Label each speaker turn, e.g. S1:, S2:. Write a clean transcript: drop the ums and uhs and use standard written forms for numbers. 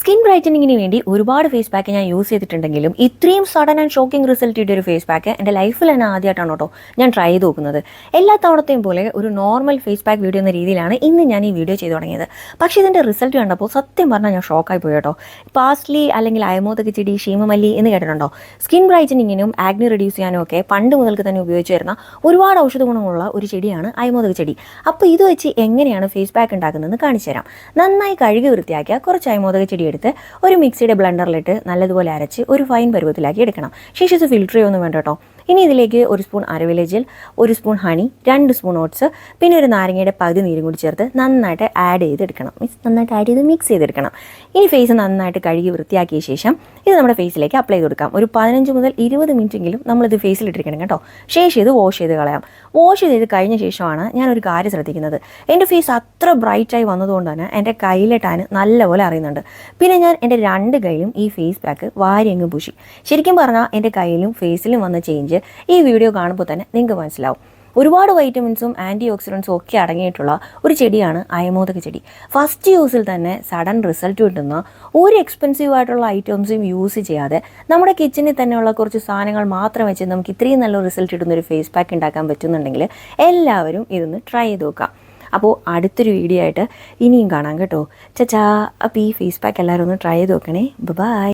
S1: Skin ബ്രൈറ്റനിങ്ങിന് വേണ്ടി ഒരുപാട് face pack ഞാൻ യൂസ് ചെയ്തിട്ടുണ്ടെങ്കിലും ഇത്രയും സഡൻ ആൻഡ് ഷോക്കിംഗ് റിസൾട്ട് കിട്ടിയ ഒരു ഫേസ് പാക്ക് എൻ്റെ ലൈഫിൽ തന്നെ ആദ്യമായിട്ടാണ് കേട്ടോ ഞാൻ ട്രൈ ചെയ്ത് നോക്കുന്നത്. എല്ലാ തവണത്തെയും പോലെ ഒരു നോർമൽ ഫേസ് പാക്ക് വീഡിയോ എന്ന രീതിയിലാണ് ഇന്ന് ഞാൻ ഈ വീഡിയോ ചെയ്ത് തുടങ്ങിയത്. പക്ഷേ ഇതിൻ്റെ റിസൾട്ട് കണ്ടപ്പോൾ സത്യം പറഞ്ഞാൽ ഞാൻ ഷോക്കായി പോയി കേട്ടോ. പാസ്ലി അല്ലെങ്കിൽ അയമോദക ചെടി, ഷീമമല്ലി എന്ന് കേട്ടിട്ടുണ്ടോ? സ്കിൻ ബ്രൈറ്റനിങ്ങിനും ആഗ്നി റെഡ്യൂസ് ചെയ്യാനും ഒക്കെ പണ്ട് മുതൽക്ക് തന്നെ ഉപയോഗിച്ച് വരുന്ന ഒരുപാട് ഔഷധ ഗുണമുള്ള ഒരു ചെടിയാണ് അയമോദക ചെടി. അപ്പോൾ ഇത് വെച്ച് എങ്ങനെയാണ് ഫേസ് പാക്ക് ഉണ്ടാക്കുന്നതെന്ന് കാണിച്ചു തരാം. നന്നായി കഴുകി വൃത്തിയാക്കിയ കുറച്ച് അയമോദക ചെടി എടുത്ത് ഒരു മിക്സിയുടെ ബ്ലെൻഡറിലിട്ട് നല്ലതുപോലെ അരച്ച് ഒരു ഫൈൻ പരുവത്തിലാക്കി എടുക്കണം. ശേഷം ഇത് ഫിൽറ്റർ ചെയ്യൊന്നും വേണ്ട കേട്ടോ. ഇനി ഇതിലേക്ക് ഒരു സ്പൂൺ അരവില ജെൽ, ഒരു സ്പൂൺ ഹണി, 2 സ്പൂൺ ഓട്സ്, പിന്നെ ഒരു നാരങ്ങയുടെ പകുതി നീരും കൂടി ചേർത്ത് നന്നായിട്ട് ആഡ് ചെയ്തെടുക്കണം. നന്നായിട്ട് ആഡ് ചെയ്ത് മിക്സ് ചെയ്തെടുക്കണം. ഇനി ഫേസ് നന്നായിട്ട് കഴുകി വൃത്തിയാക്കിയ ശേഷം ഇത് നമ്മുടെ ഫേസിലേക്ക് അപ്ലൈ ചെയ്ത് കൊടുക്കാം. ഒരു 15 മുതൽ 20 മിനിറ്റെങ്കിലും നമ്മളിത് ഫേസിലിട്ടിരിക്കണം കേട്ടോ. ശേഷം ഇത് വാഷ് ചെയ്ത് കളയാം. വാഷ് ചെയ്ത് കഴിഞ്ഞ ശേഷമാണ് ഞാനൊരു കാര്യം ശ്രദ്ധിക്കുന്നത്. എൻ്റെ ഫേസ് അത്ര ബ്രൈറ്റായി വന്നതുകൊണ്ട് തന്നെ എൻ്റെ കയ്യിലെ ടാൻ നല്ലപോലെ അറിയുന്നുണ്ട്. പിന്നെ ഞാൻ എൻ്റെ 2 കൈയിലും ഈ ഫേസ് പാക്ക് വാരി അങ്ങ് പൂശി. ശരിക്കും പറഞ്ഞാൽ എൻ്റെ കയ്യിലും ഫേസിലും വന്ന ചേഞ്ച് ഈ വീഡിയോ കാണുമ്പോൾ തന്നെ നിങ്ങൾക്ക് മനസ്സിലാവും. ഒരുപാട് വൈറ്റമിൻസും ആൻറ്റി ഓക്സിഡൻസും ഒക്കെ അടങ്ങിയിട്ടുള്ള ഒരു ചെടിയാണ് അയമോദക ചെടി. ഫസ്റ്റ് യൂസിൽ തന്നെ സഡൻ റിസൾട്ട് കിട്ടുന്ന ഒരു എക്സ്പെൻസീവ് ആയിട്ടുള്ള ഐറ്റംസും യൂസ് ചെയ്യാതെ നമ്മുടെ കിച്ചണിൽ തന്നെയുള്ള കുറച്ച് സാധനങ്ങൾ മാത്രം വെച്ച് നമുക്ക് ഇത്രയും നല്ല റിസൾട്ട് കിട്ടുന്ന ഒരു ഫേസ് പാക്ക് ഉണ്ടാക്കാൻ പറ്റുന്നുണ്ടെങ്കിൽ എല്ലാവരും ഇതൊന്ന് ട്രൈ ചെയ്ത് നോക്കാം. അപ്പോൾ അടുത്തൊരു വീഡിയോ ആയിട്ട് ഇനിയും കാണാം കേട്ടോ. ചച്ചാ. അപ്പോൾ ഈ ഫേസ് പാക്ക് എല്ലാവരും ഒന്ന് ട്രൈ ചെയ്ത് നോക്കണേ. ബൈ.